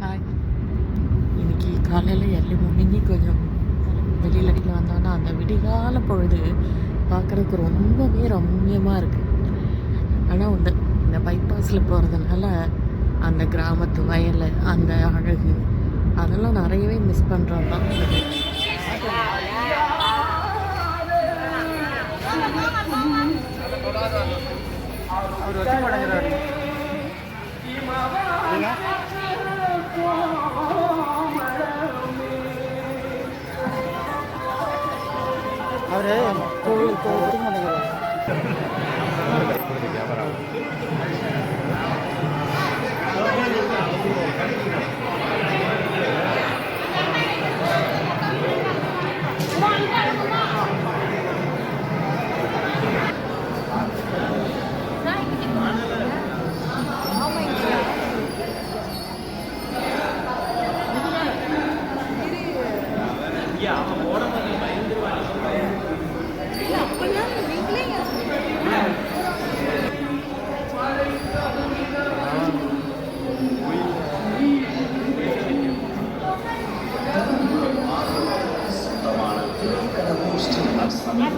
Hi. இன்னைக்கு காலையில் early மார்னிங்கே கொஞ்சம் வெளியில் வந்தோன்னா அந்த விடிகால பொழுது பார்க்குறதுக்கு ரொம்பவே ரம்மியமாக இருக்குது. ஆனால் வந்து இந்த பைபாஸில் போகிறதுனால அந்த கிராமத்து வயல், அந்த அழகு அதெல்லாம் நிறையவே மிஸ் பண்ணுறோம் தான். அவர் வச்சு மடங்குறாரு. அவர் கோவிலுக்கு வச்சு மடங்குறாரு.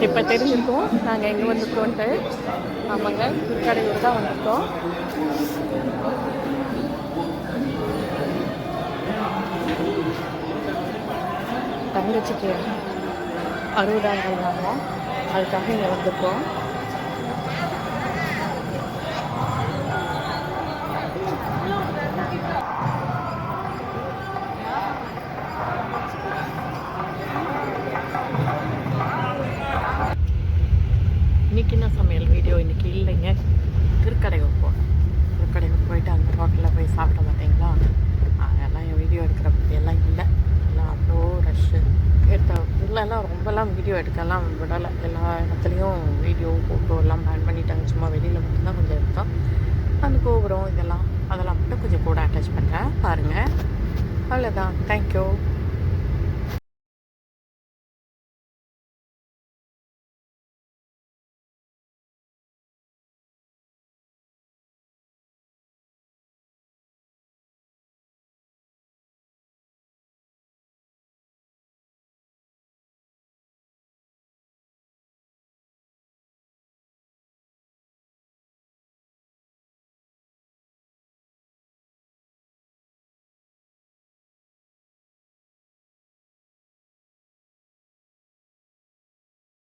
இப்போ தெரிஞ்சிருக்கோம் நாங்கள் எங்கே வந்திருக்கோன்ட்டு. ஆமாங்க, திருக்கடையூர் தான் வந்திருக்கோம். தங்கச்சிக்கு 60ஆம் நாள், அதுக்காக இங்கே வந்திருக்கோம். இன்றைக்கி என்ன சமையல் வீடியோ இன்றைக்கி இல்லைங்க. திருக்கடையூர் போனோம். திருக்கடையூர் போயிட்டு அந்த ஹோட்டலில் போய் சாப்பிட மாட்டீங்களா, அதெல்லாம் என் வீடியோ எடுக்கிற எல்லாம் இல்லை. எல்லாம் அவ்வளோ ரஷ்ஷு இல்லைலாம் ரொம்பலாம் வீடியோ எடுக்கலாம் விடலை. எல்லா இடத்துலையும் வீடியோ ஃபோட்டோ எல்லாம் பேன் பண்ணிட்டாங்க. சும்மா வெளியில் மட்டும்தான் கொஞ்சம் எடுத்தோம். அந்த கோபுரம் அதெல்லாம் மட்டும் கொஞ்சம் கூட அட்டாச் பண்ணுறேன் பாருங்கள். அவ்வளோதான். தேங்க்யூ.